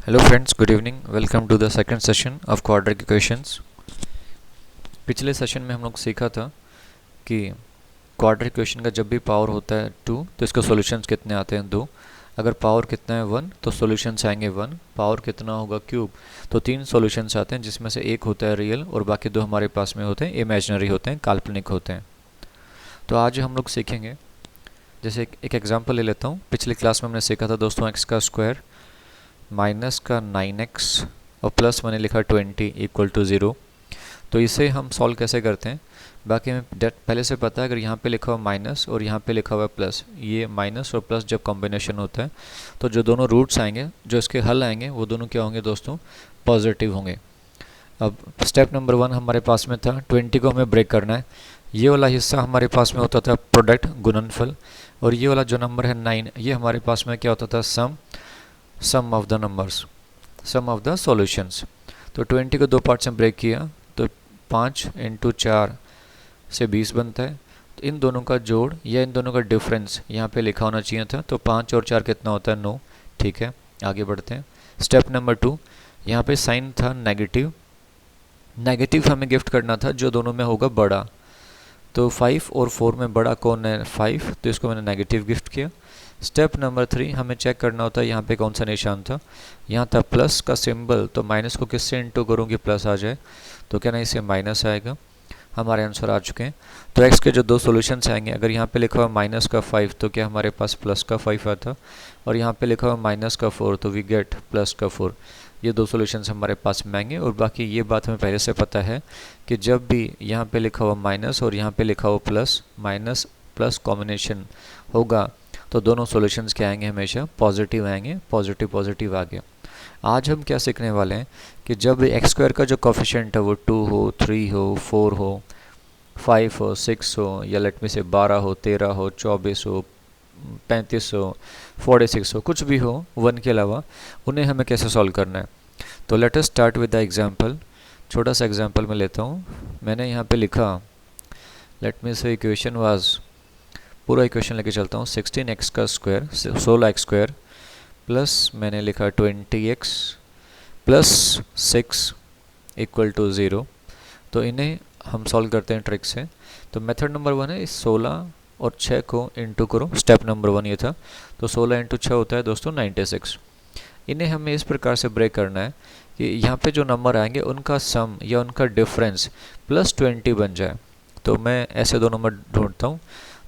Hello friends, good evening. Welcome to the second session of quadratic equations. पिछले session में हम लोग सीखा था कि क्वाड्रेटिक इक्वेशन का जब भी पावर होता है 2 तो इसके सॉल्यूशंस कितने आते हैं 2। अगर पावर कितना है 1 तो सॉल्यूशंस आएंगे 1। पावर कितना होगा क्यूब तो 3 सॉल्यूशंस आते हैं, जिसमें से एक होता है रियल और बाकी 2 हमारे पास में होते हैं इमेजिनरी होते हैं, काल्पनिक होते हैं। तो आज हम लोग सीखेंगे, जैसे एक एग्जाम्पल ले लेता हूँ। पिछली क्लास में हमने सीखा था दोस्तों एक्स का स्क्वायर माइनस का 9x और प्लस मैंने लिखा 20 इक्वल टू 0। तो इसे हम सॉल्व कैसे करते हैं, बाकी हमें पहले से पता है। अगर यहाँ पे लिखा हुआ माइनस और यहाँ पे लिखा हुआ प्लस, ये माइनस और प्लस जब कॉम्बिनेशन होता है तो जो दोनों रूट्स आएंगे, जो इसके हल आएंगे, वो दोनों क्या होंगे दोस्तों, पॉजिटिव होंगे। अब स्टेप नंबर 1 हमारे पास में था 20 को हमें ब्रेक करना है। ये वाला हिस्सा हमारे पास में होता था प्रोडक्ट, गुणनफल, और ये वाला जो नंबर है 9, ये हमारे पास में क्या होता था, sum of the numbers, sum of the solutions. तो 20 को 2 पार्ट्स में ब्रेक किया तो 5 × 4 से 20 बनता है। तो इन दोनों का जोड़ या इन दोनों का डिफरेंस यहाँ पे लिखा होना चाहिए था। तो 5 और 4 कितना होता है, 9। ठीक है, आगे बढ़ते हैं। स्टेप नंबर 2, यहाँ पे साइन था नेगेटिव। नेगेटिव हमें गिफ्ट करना था जो दोनों में होगा बड़ा। तो 5 और 4 में बड़ा कौन है, 5, तो इसको मैंने नेगेटिव गिफ्ट किया। स्टेप नंबर 3, हमें चेक करना होता है यहाँ पे कौन सा निशान था। यहाँ था प्लस का सिंबल, तो माइनस को किससे इंटू करूँ कि प्लस आ जाए, तो क्या नहीं, इससे माइनस आएगा। हमारे आंसर आ चुके हैं। तो x के जो 2 सॉल्यूशंस आएंगे, अगर यहाँ पे लिखा हुआ माइनस का 5 तो क्या हमारे पास प्लस का 5 आता, और यहाँ पे लिखा हुआ माइनस का 4 तो वी गेट प्लस का 4। ये 2 सॉल्यूशंस हमारे पास में आएंगे। और बाकी ये बात हमें पहले से पता है कि जब भी यहाँ पे लिखा हुआ माइनस और यहाँ पे लिखा हुआ प्लस, माइनस प्लस कॉम्बिनेशन होगा तो दोनों सॉल्यूशंस क्या आएंगे, हमेशा पॉजिटिव आएंगे। पॉजिटिव पॉजिटिव आ गया। आज हम क्या सीखने वाले हैं कि जब एक्स स्क्वायर का जो कोफिशिएंट है वो 2 हो, 3 हो, 4 हो, 5 हो, 6 हो, या लेट में से 12 हो, 13 हो, 24 हो, 35 हो, 46 हो, कुछ भी हो 1 के अलावा, उन्हें हमें कैसे सॉल्व करना है। तो let us start with the example. छोटा सा एग्जाम्पल मैं लेता हूँ। मैंने यहाँ पे लिखा, लेट मी से इक्वेशन वाज, पूरा इक्वेशन लेके चलता हूँ। 16x का स्क्वायर 16x स्क्वायर प्लस मैंने लिखा 20x प्लस 6 इक्वल टू 0। तो इन्हें हम सॉल्व करते हैं ट्रिक से। तो मेथड नंबर 1 है, इस 16 और 6 को इंटू करो। स्टेप नंबर 1 ये था। तो 16 × 6 होता है दोस्तों 96। इन्हें हमें इस प्रकार से ब्रेक करना है कि यहाँ पे जो नंबर आएंगे उनका सम या उनका डिफरेंस प्लस 20 बन जाए। तो मैं ऐसे 2 नंबर ढूंढता हूँ,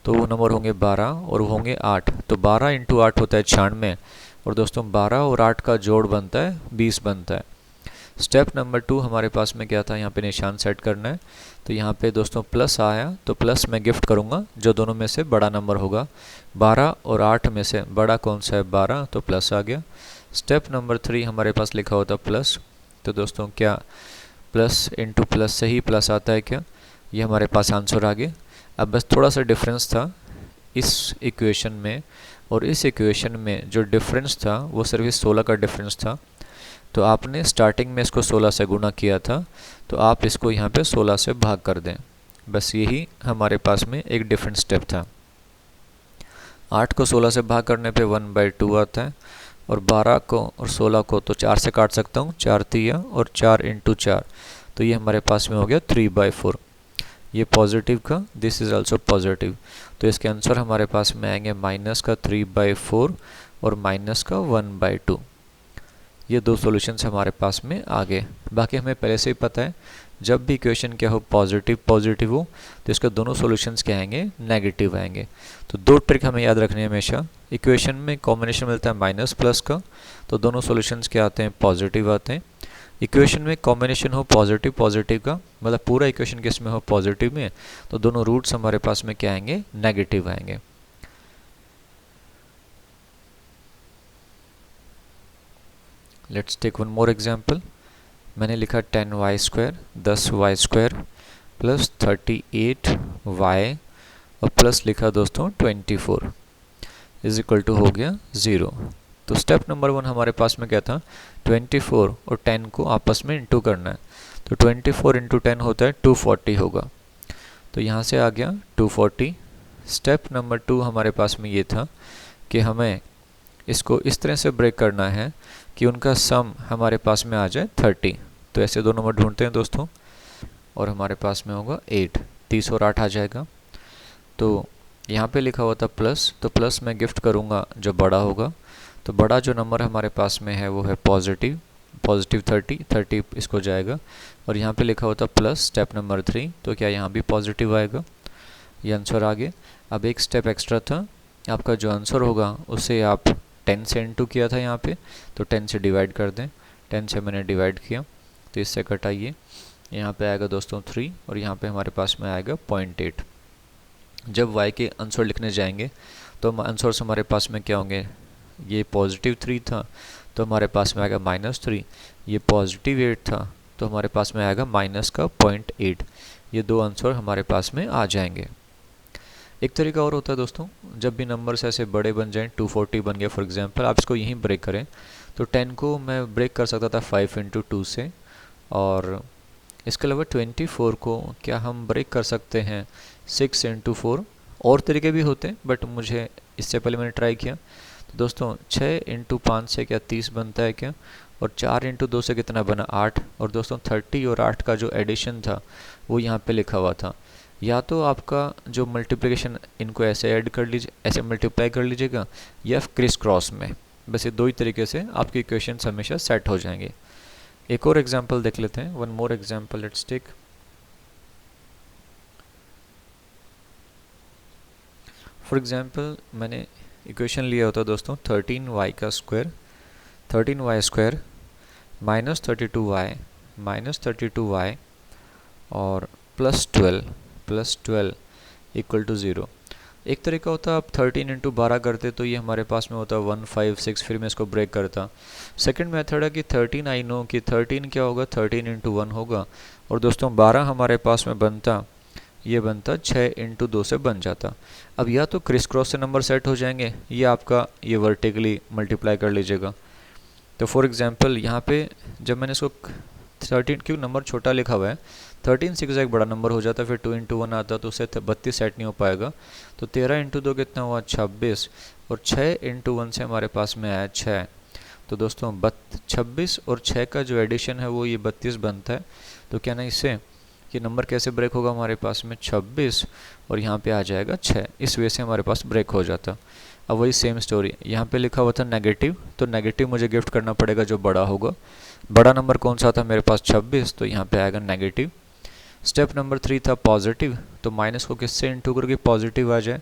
तो वो नंबर होंगे 12 और वो होंगे 8। तो 12 × 8 होता है 96, और दोस्तों 12 और 8 का जोड़ बनता है 20 बनता है। स्टेप नंबर 2 हमारे पास में क्या था, यहाँ पे निशान सेट करना है। तो यहाँ पे दोस्तों प्लस आया तो प्लस मैं गिफ्ट करूँगा जो दोनों में से बड़ा नंबर होगा। 12 और 8 में से बड़ा कौन सा है, 12, तो प्लस आ गया। स्टेप नंबर 3 हमारे पास लिखा होता प्लस। तो दोस्तों क्या प्लस इंटू प्लस से ही प्लस आता है क्या, ये हमारे पास आंसर आ गया। अब बस थोड़ा सा डिफरेंस था इस इक्वेशन में और इस इक्वेशन में। जो डिफरेंस था वो सिर्फ इस 16 का डिफरेंस था। तो आपने स्टार्टिंग में इसको 16 से गुणा किया था, तो आप इसको यहाँ पे 16 से भाग कर दें। बस यही हमारे पास में एक डिफरेंट स्टेप था। 8 को 16 से भाग करने पे 1/2 आता है, और 12 को और 16 को तो 4 से काट सकता हूँ, 4 तिया और 4 × 4, तो ये हमारे पास में हो गया 3/4। ये पॉजिटिव का, दिस इज़ आल्सो पॉजिटिव। तो इसके आंसर हमारे पास में आएंगे माइनस का 3/4 और माइनस का 1/2। ये 2 सॉल्यूशंस हमारे पास में आ गए। बाकी हमें पहले से ही पता है जब भी इक्वेशन क्या हो, पॉजिटिव पॉजिटिव हो, तो इसके दोनों सॉल्यूशंस क्या आएंगे, नेगेटिव आएंगे। तो 2 ट्रिक हमें याद रखनी है हमेशा। इक्वेशन में कॉम्बिनेशन मिलता है माइनस प्लस का, तो दोनों सॉल्यूशंस क्या आते हैं, पॉजिटिव आते हैं। इक्वेशन में कॉम्बिनेशन हो पॉजिटिव पॉजिटिव का, मतलब पूरा इक्वेशन किस में हो, पॉजिटिव में, तो दोनों रूट्स हमारे पास में क्या आएंगे, नेगेटिव आएंगे। Let's take one more example. मैंने लिखा 10y square 10y square plus 38y और प्लस लिखा दोस्तों 24 इज इक्वल टू हो गया 0। तो स्टेप नंबर 1 हमारे पास में क्या था, 24 और 10 को आपस में इंटू करना है। तो 24 × 10 होता है 240 होगा। तो यहाँ से आ गया 240। स्टेप नंबर 2 हमारे पास में ये था कि हमें इसको इस तरह से ब्रेक करना है कि उनका सम हमारे पास में आ जाए 30। तो ऐसे दो नंबर ढूंढते हैं दोस्तों, और हमारे पास में होगा 8, 30 और 8 आ जाएगा। तो यहाँ पे लिखा हुआ था प्लस, तो प्लस मैं गिफ्ट करूँगा जो बड़ा होगा। तो बड़ा जो नंबर हमारे पास में है वो है पॉजिटिव 30 इसको जाएगा। और यहाँ पे लिखा हुआ था प्लस स्टेप नंबर 3, तो क्या यहाँ भी पॉजिटिव आएगा, ये आंसर आ गया। अब एक स्टेप एक्स्ट्रा था, आपका जो आंसर होगा उसे आप 10 से इंटू किया था यहाँ पे, तो 10 से डिवाइड कर दें। 10 से मैंने डिवाइड किया तो इससे कटाइए, यहाँ पे आएगा दोस्तों 3 और यहाँ पे हमारे पास में आएगा 0.8। जब y के आंसर लिखने जाएंगे तो आंसर्स हमारे पास में क्या होंगे, ये पॉजिटिव 3 था तो हमारे पास में आएगा -3, ये पॉजिटिव 8 था तो हमारे पास में आएगा माइनस का 0.8। ये दो आंसर हमारे पास में आ जाएंगे। एक तरीका और होता है दोस्तों, जब भी नंबर्स ऐसे बड़े बन जाएं, 240 बन गया फॉर एग्जांपल, आप इसको यहीं ब्रेक करें, तो 10 को मैं ब्रेक कर सकता था 5 × 2 से, और इसके अलावा 24 को क्या हम ब्रेक कर सकते हैं 6 × 4। और तरीके भी होते हैं बट मुझे इससे पहले मैंने ट्राई किया। तो दोस्तों 6 × 5 से क्या 30 बनता है क्या, और 4 × 2 से कितना बना 8। और दोस्तों 30 और 8 का जो एडिशन था वो यहाँ पे लिखा हुआ था। या तो आपका जो मल्टीप्लिकेशन इनको ऐसे ऐड कर लीजिए, ऐसे मल्टीप्लाई कर लीजिएगा, या क्रिस क्रॉस में। बस ये दो ही तरीके से आपके इक्वेशंस हमेशा सेट हो जाएंगे। एक और एग्जांपल देख लेते हैं, one more example let's take. For example मैंने इक्वेशन लिया होता दोस्तों 13y² -32y और +12 इक्वल टू 0। एक तरीका होता आप 13 × 12 करते तो ये हमारे पास में होता 156, फिर मैं इसको ब्रेक करता। सेकंड मेथड है कि 13 आई नो कि 13 क्या होगा, 13 × 1 होगा, और दोस्तों 12 हमारे पास में बनता, ये बनता 6 × 2 से बन जाता। अब या तो क्रिस क्रॉस से नंबर सेट हो जाएंगे, या आपका ये वर्टिकली मल्टीप्लाई कर लीजिएगा। तो फॉर एग्जांपल यहाँ पे जब मैंने इसको 13, क्योंकि नंबर छोटा लिखा हुआ है, 13 से एक बड़ा नंबर हो जाता, फिर 2 × 1 आता तो उससे 32 सेट नहीं हो पाएगा। तो 13 × 2 कितना हुआ 26, और 6 × 1 से हमारे पास में आया 6। तो दोस्तों 26 और 6 का जो एडिशन है वो ये 32 बनता है। तो क्या ना इससे ये नंबर कैसे ब्रेक होगा हमारे पास में 26 और यहाँ पे आ जाएगा 6, इस वजह से हमारे पास ब्रेक हो जाता। अब वही सेम स्टोरी, यहाँ पे लिखा हुआ था नेगेटिव, तो नेगेटिव मुझे गिफ्ट करना पड़ेगा जो बड़ा होगा। बड़ा नंबर कौन सा था मेरे पास 26, तो यहाँ पे आएगा नेगेटिव। स्टेप नंबर 3 था पॉजिटिव, तो माइनस को किससे इंटू करके पॉजिटिव आ जाए,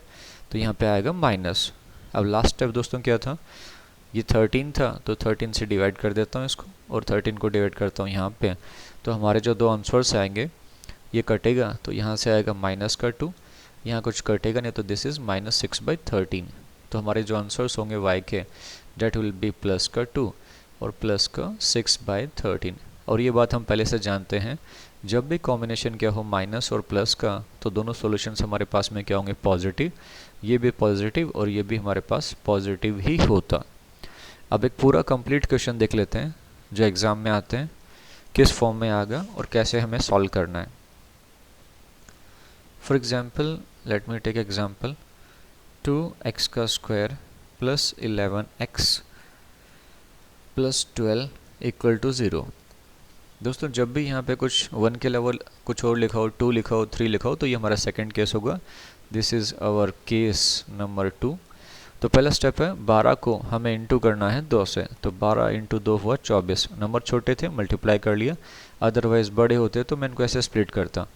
तो यहाँ पे आएगा माइनस। अब लास्ट स्टेप दोस्तों क्या था, ये 13 था तो 13 से डिवाइड कर देता हूँ इसको, और 13 को डिवाइड करता हूँ यहाँ पे। तो हमारे जो दो आंसर्स आएंगे, ये कटेगा तो यहाँ से आएगा -2, यहाँ कुछ कटेगा नहीं, तो दिस इज़ -6/13। तो हमारे जो आंसर्स होंगे y के, डेट विल बी +2 और +6/13। और ये बात हम पहले से जानते हैं, जब भी कॉम्बिनेशन क्या हो माइनस और प्लस का, तो दोनों सॉल्यूशंस हमारे पास में क्या होंगे पॉजिटिव। ये भी पॉजिटिव और ये भी हमारे पास पॉजिटिव ही होता। अब एक पूरा कंप्लीट क्वेश्चन देख लेते हैं जो एग्ज़ाम में आते हैं, किस फॉर्म में आएगा और कैसे हमें सॉल्व करना है। For example let me take example 2x² + 11x + 12 = 0। दोस्तों जब भी यहाँ पे कुछ 1 के लेवल कुछ और लिखा हो, 2 लिखा हो, 3 लिखा हो, तो ये हमारा सेकंड केस होगा। This is our case number 2। तो पहला स्टेप है 12 को हमें इंटू करना है 2 से, तो 12 × 2 हुआ 24। नंबर छोटे थे मल्टीप्लाई कर लिया, अदरवाइज़ बड़े होते तो मैं इनको ऐसे स्प्लिट करता।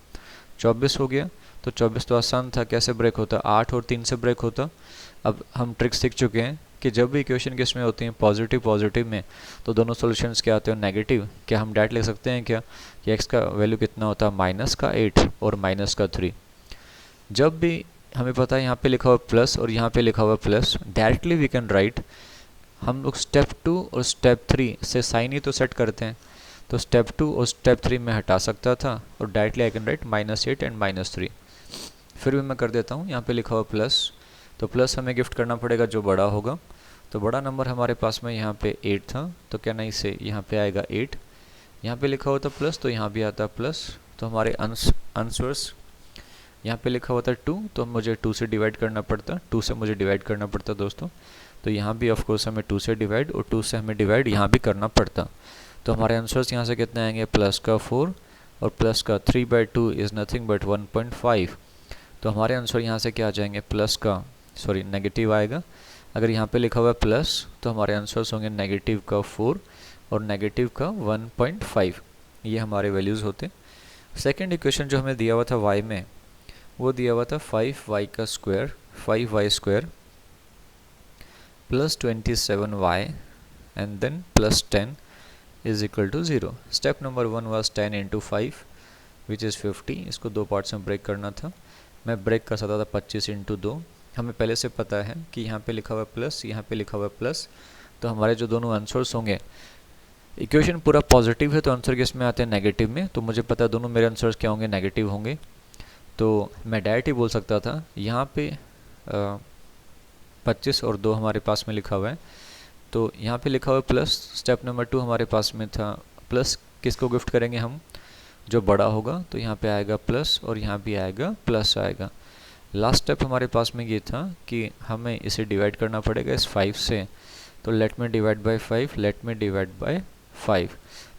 24 हो गया, तो 24 तो आसान था, कैसे ब्रेक होता 8 और 3 से ब्रेक होता। अब हम ट्रिक्स सीख चुके हैं कि जब भी इक्वेशन किस में होती हैं पॉजिटिव में, तो दोनों सॉल्यूशंस क्या आते हैं नेगेटिव। क्या हम डायरेक्ट लिख सकते हैं क्या कि x का वैल्यू कितना होता है -8 और -3। जब भी हमें पता है यहाँ पे लिखा हुआ प्लस और यहाँ पे लिखा हुआ plus, directly we can write. हम लोग स्टेप 2 और स्टेप 3 से साइन ही तो सेट करते हैं, तो स्टेप 2 और स्टेप 3 में हटा सकता था और directly I can write -8 and -3। फिर भी मैं कर देता हूँ, यहाँ पे लिखा हुआ प्लस, तो प्लस हमें गिफ्ट करना पड़ेगा जो बड़ा होगा। तो बड़ा नंबर हमारे पास में यहाँ पे 8 था, तो क्या नहीं से यहाँ पे आएगा 8। यहाँ पे लिखा हुआ था प्लस, तो यहाँ भी आता प्लस। तो हमारे आंसर्स यहाँ पे लिखा हुआ था 2, तो मुझे 2 से डिवाइड करना पड़ता, 2 से मुझे डिवाइड करना पड़ता दोस्तों। तो यहाँ भी ऑफ कोर्स हमें 2 से डिवाइड और 2 से हमें डिवाइड यहाँ भी करना पड़ता। तो हमारे आंसर्स यहाँ से कितने आएंगे, प्लस का 4 और प्लस का 3/2 इज़ नथिंग बट 1.5। तो हमारे आंसर यहाँ से क्या आ जाएंगे, प्लस का नेगेटिव आएगा। अगर यहाँ पे लिखा हुआ है प्लस तो हमारे आंसर्स होंगे नेगेटिव का 4 और नेगेटिव का 1.5। ये हमारे वैल्यूज़ होते। सेकेंड इक्वेशन जो हमें दिया हुआ था y में, वो दिया हुआ था 5y का square 5y square plus 27y and then plus 10 is equal to 0। Step number 1 was 10 into 5 which is 50। इसको दो पार्ट्स में ब्रेक करना था। मैं ब्रेक कर सकता था 25 इंटू 2। हमें पहले से पता है कि यहाँ पे लिखा हुआ है प्लस, यहाँ पे लिखा हुआ है प्लस, तो हमारे जो दोनों आंसर्स होंगे, इक्वेशन पूरा पॉजिटिव है तो आंसर किस में आते हैं, नेगेटिव में। तो मुझे पता है दोनों मेरे आंसर्स क्या होंगे, नेगेटिव होंगे। तो मैं डायरेक्ट ही बोल सकता था यहाँ पे 25 और 2 हमारे पास में लिखा हुआ है, तो यहाँ पे लिखा हुआ है प्लस। स्टेप नंबर 2 हमारे पास में था प्लस, किसको गिफ्ट करेंगे हम, जो बड़ा होगा, तो यहाँ पे आएगा प्लस और यहाँ भी आएगा प्लस आएगा। लास्ट स्टेप हमारे पास में ये था कि हमें इसे डिवाइड करना पड़ेगा इस 5 से। तो लेट में डिवाइड बाय 5, लेट में डिवाइड बाय 5।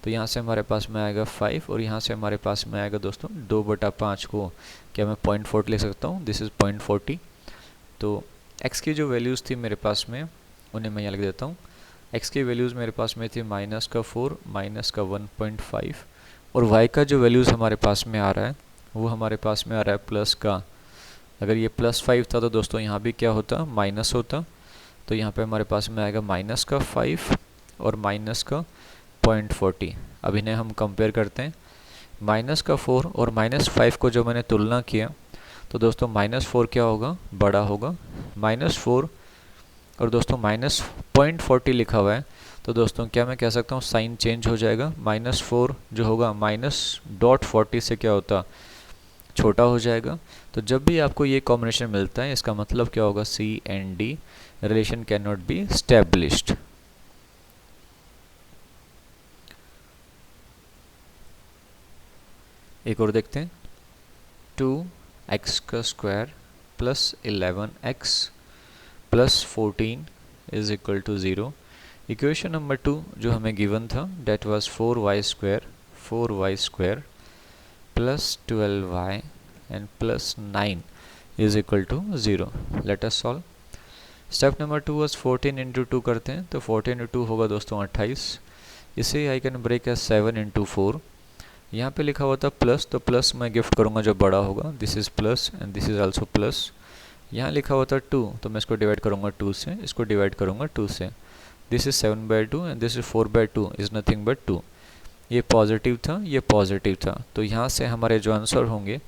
तो यहाँ से हमारे पास में आएगा 5 और यहाँ से हमारे पास में आएगा दोस्तों 2/5 को क्या मैं 0.40 लिख सकता हूँ, दिस इज़ 0.40। तो x की जो वैल्यूज़ थी मेरे पास में उन्हें मैं यहाँ लिख देता हूँ। x की वैल्यूज़ मेरे पास में थी माइनस का 4, माइनस का 1.5 और y का जो वैल्यूज़ हमारे पास में आ रहा है वो हमारे पास में आ रहा है प्लस का। अगर ये +5 था तो दोस्तों यहाँ भी क्या होता, माइनस होता। तो यहाँ पे हमारे पास में आएगा माइनस का 5 और माइनस का 0.40। अब इन्हें हम कंपेयर करते हैं। माइनस का 4 और -5 को जो मैंने तुलना किया तो दोस्तों -4 क्या होगा, बड़ा होगा। -4 और दोस्तों -0.40 लिखा हुआ है, तो दोस्तों क्या मैं कह सकता हूँ साइन चेंज हो जाएगा। -4 जो होगा -.40 से क्या होता, छोटा हो जाएगा। तो जब भी आपको ये कॉम्बिनेशन मिलता है इसका मतलब क्या होगा, C and D relation can not be established. एक और देखते हैं, 2x का square plus 11x plus 14 is equal to 0। Equation number 2 जो हमें गिवन था that was 4y square plus 12y and plus 9 is equal to 0. Let us solve. Step number 2 was 14 into 2 करते हैं, तो 14 into 2 होगा दोस्तों 28। इसे I can break as 7 into 4। यहाँ पे लिखा हुआ था प्लस, तो प्लस मैं गिफ्ट करूँगा जो बड़ा होगा, this is plus and this is also plus. यहाँ लिखा हुआ था 2, तो मैं इसको डिवाइड करूँगा 2 से, इसको डिवाइड करूँगा 2 से। This is 7/2 and this is 4/2 is nothing but 2। ये पॉजिटिव था, ये पॉजिटिव था, तो यहाँ से हमारे जो आंसर होंगे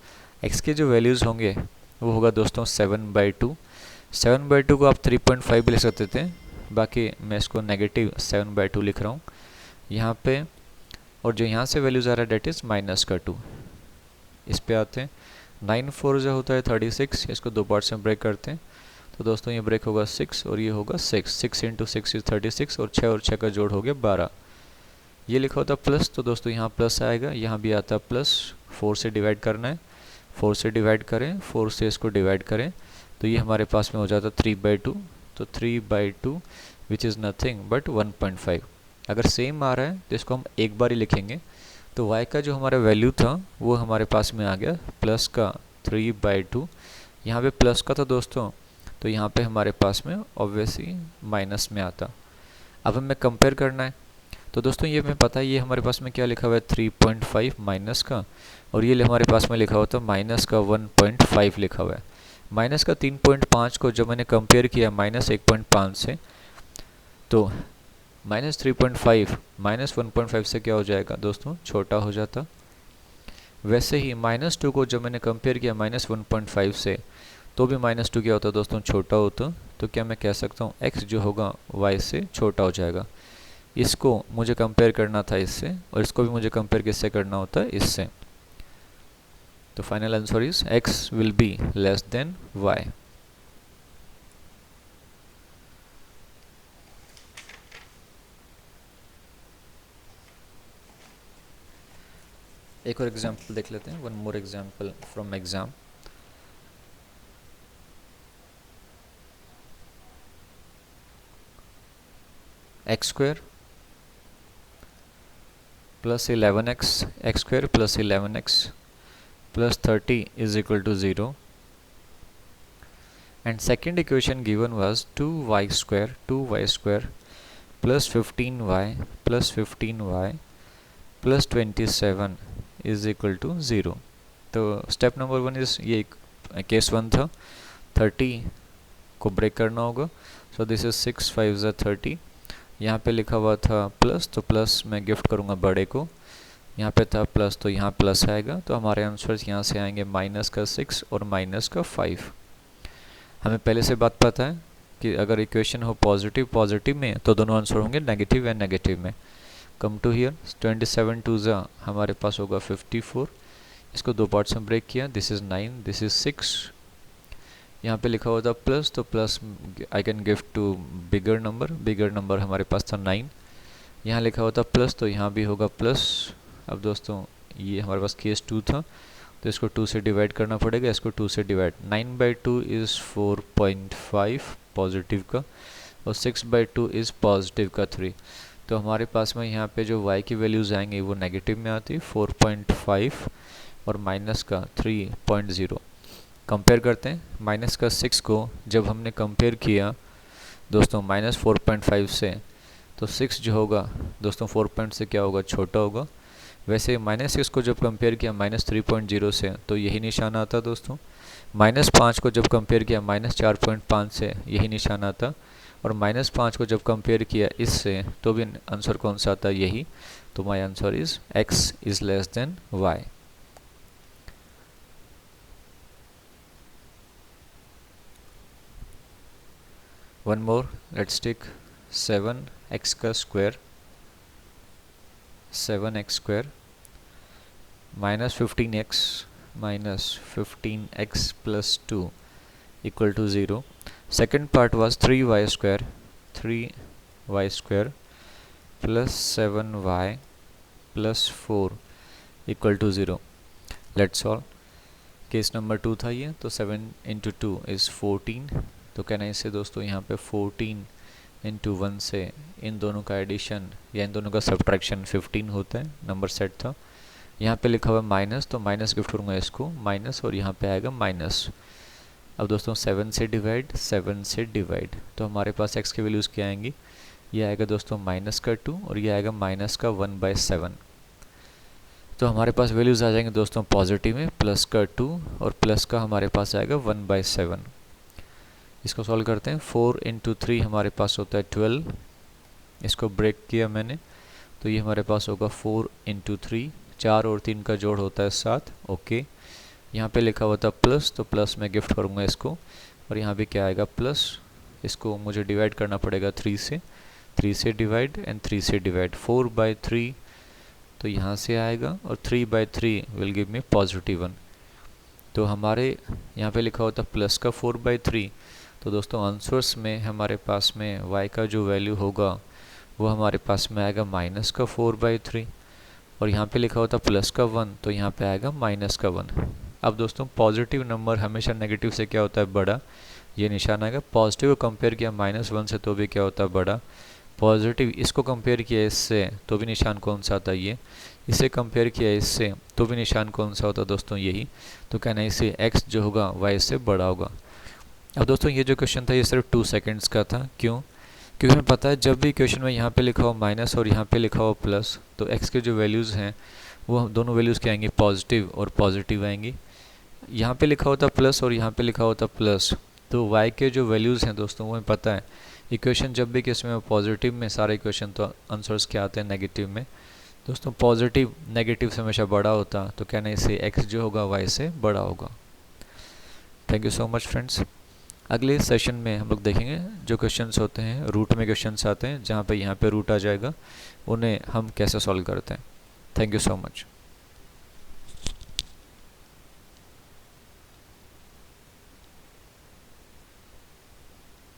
x के जो वैल्यूज़ होंगे वो होगा दोस्तों 7/2। 7/2 को आप 3.5 भी लिख सकते थे, बाकी मैं इसको नेगेटिव 7/2 लिख रहा हूँ यहाँ पे। और जो यहाँ से वैल्यूज़ आ रहा है डेट इज़ -2। इस पे आते हैं, 9×4 जो होता है 36, इसको दो पार्ट्स में ब्रेक करते हैं। तो दोस्तों ये ब्रेक होगा 6 और ये होगा 6, 6 × 6 इज़ 36 और 6 का जोड़ हो गया 12। ये लिखा होता प्लस, तो दोस्तों यहाँ प्लस आएगा, यहाँ भी आता प्लस। 4 से डिवाइड करना है, 4 से डिवाइड करें, 4 से इसको डिवाइड करें, तो ये हमारे पास में हो जाता 3/2। तो 3/2 विच इज़ नथिंग बट 1.5। अगर सेम आ रहा है तो इसको हम एक बार ही लिखेंगे। तो y का जो हमारा वैल्यू था वो हमारे पास में आ गया प्लस का 3/2। यहाँ पे प्लस का था दोस्तों, तो यहाँ पे हमारे पास में ऑब्वियसली माइनस में आता। अब हमें कंपेयर करना है, तो दोस्तों ये हमें पता है ये हमारे पास में क्या लिखा हुआ है 3.5 माइनस का, और ये हमारे पास में लिखा हुआ था माइनस का 1.5 लिखा हुआ है। माइनस का 3.5 को जब मैंने कंपेयर किया -1.5 से, तो -3.5 -1.5 से क्या हो जाएगा दोस्तों, छोटा हो जाता। वैसे ही -2 को जब मैंने कंपेयर किया -1.5 से, तो भी -2 क्या होता दोस्तों, छोटा होता। तो क्या मैं कह सकता हूँ x जो होगा y से छोटा हो जाएगा। इसको मुझे कंपेयर करना था इससे, और इसको भी मुझे कंपेयर किससे करना होता है, इससे। तो final answer is x will be less than y। एक और एग्जांपल देख लेते हैं, one more example from exam. X square plus 11x x square plus 11x plus 30 is equal to 0, and second equation given was 2y square plus 15y plus 27 is equal to 0. तो step number 1 is ये case 1 था, 30 को break करना होगा, so this is 6 5 ज़ा 30। यहाँ पे लिखा हुआ था प्लस, तो प्लस मैं गिफ्ट करूँगा बड़े को, यहाँ पे था प्लस तो यहाँ प्लस आएगा, तो हमारे आंसर्स यहाँ से आएंगे माइनस का 6 और माइनस का 5। हमें पहले से बात पता है कि अगर इक्वेशन हो पॉजिटिव में तो दोनों आंसर होंगे नेगेटिव एंड नेगेटिव में। कम टू हियर, 27 टू ज़ा हमारे पास होगा 54, इसको दो पार्ट्स में ब्रेक किया, दिस इज़ 9 दिस इज़ 6। यहाँ पे लिखा हुआ था प्लस, तो plus I can gift to bigger number हमारे पास था 9। यहाँ लिखा हुआ था प्लस, तो यहाँ भी होगा प्लस। अब दोस्तों ये हमारे पास केस 2 था, तो इसको 2 से डिवाइड करना पड़ेगा, इसको 2 से डिवाइड, 9/2 इज़ 4.5 पॉजिटिव का, और 6/2 इज़ पॉजिटिव का 3। तो हमारे पास में यहाँ पे जो y की वैल्यूज़ आएंगी वो नेगेटिव में आती, 4.5 और माइनस का 3.0। कंपेयर करते हैं, माइनस का 6 को जब हमने कंपेयर किया दोस्तों माइनस 4.5 से, तो 6 जो होगा दोस्तों 4 से क्या होगा, छोटा होगा। वैसे -6 को जब कंपेयर किया -3.0 से, तो यही निशान आता दोस्तों। -5 को जब कंपेयर किया -4.5 से, यही निशान आता। और -5 को जब कंपेयर किया इससे, तो भी आंसर कौन सा आता, यही। तो my answer is x is less than y। One more, let's take 7x का square, 7x square minus 15x plus 2 equal to 0. Second part was 3y square plus 7y plus 4 equal to 0. Let's solve. Case number 2 था ये, तो 7 into 2 is 14। तो कहना इससे दोस्तों यहाँ पे 14 into 1 से इन दोनों का एडिशन या इन दोनों का सब्ट्रैक्शन 15 होता है, नंबर सेट था। यहाँ पे लिखा हुआ माइनस, तो माइनस गिफ्ट करूँगा इसको माइनस, और यहाँ पे आएगा माइनस। अब दोस्तों 7 से डिवाइड, तो हमारे पास x की वैल्यूज़ क्या आएंगी, ये आएगा दोस्तों माइनस का 2 और ये आएगा माइनस का 1/7। तो हमारे पास वैल्यूज़ आ जाएंगे दोस्तों पॉजिटिव में, प्लस का 2 और प्लस का हमारे पास आएगा 1/7। इसको सॉल्व करते हैं, 4 into 3 हमारे पास होता है 12, इसको ब्रेक किया मैंने, तो ये हमारे पास होगा 4 into 3, 4 और 3 का जोड़ होता है 7। ओके, यहाँ पे लिखा हुआ था प्लस, तो प्लस मैं गिफ्ट करूँगा इसको, और यहाँ भी क्या आएगा प्लस। इसको मुझे डिवाइड करना पड़ेगा 3 से डिवाइड एंड 3 से डिवाइड, 4/3 तो यहाँ से आएगा, और 3/3 विल गिव मी +1। तो हमारे यहाँ पे लिखा हुआ था प्लस का 4/3, तो दोस्तों आंसर्स में हमारे पास में y का जो वैल्यू होगा वो हमारे पास में आएगा माइनस का 4/3, और यहाँ पे लिखा होता प्लस का 1, तो यहाँ पे आएगा माइनस का 1। अब दोस्तों पॉजिटिव नंबर हमेशा नेगेटिव से क्या होता है, बड़ा, ये निशान आएगा। पॉजिटिव को कंपेयर किया -1 से, तो भी क्या होता है, बड़ा। पॉजिटिव इसको कंपेयर किया इससे, तो भी निशान कौन सा आता है, ये। इसे कंपेयर किया इससे, तो भी निशान कौन सा होता है दोस्तों, यही। तो कहना है इससे x जो होगा y से बड़ा होगा। अब दोस्तों ये जो क्वेश्चन था ये सिर्फ 2 सेकेंड्स का था, क्यों? क्योंकि हमें पता है जब भी क्वेश्चन में यहाँ पे लिखा हो माइनस और यहाँ पे लिखा हो प्लस, तो x के जो वैल्यूज़ हैं वो दोनों वैल्यूज़ क्या आएंगी, पॉजिटिव और पॉजिटिव आएंगी। यहाँ पे लिखा होता प्लस और यहाँ पे लिखा होता प्लस, तो y के जो वैल्यूज़ हैं दोस्तों वो हमें पता है। इक्वेशन जब भी किस में पॉजिटिव में, सारे इक्वेशन तो आंसर्स क्या आते हैं नेगेटिव में। दोस्तों पॉजिटिव नेगेटिव से हमेशा बड़ा होता, तो कहना इससे x जो होगा y से बड़ा होगा। Thank you so much friends. अगले सेशन में हम लोग देखेंगे जो क्वेश्चंस होते हैं रूट में क्वेश्चंस आते हैं, जहाँ पे यहाँ पे रूट आ जाएगा, उन्हें हम कैसे सॉल्व करते हैं। Thank you so much.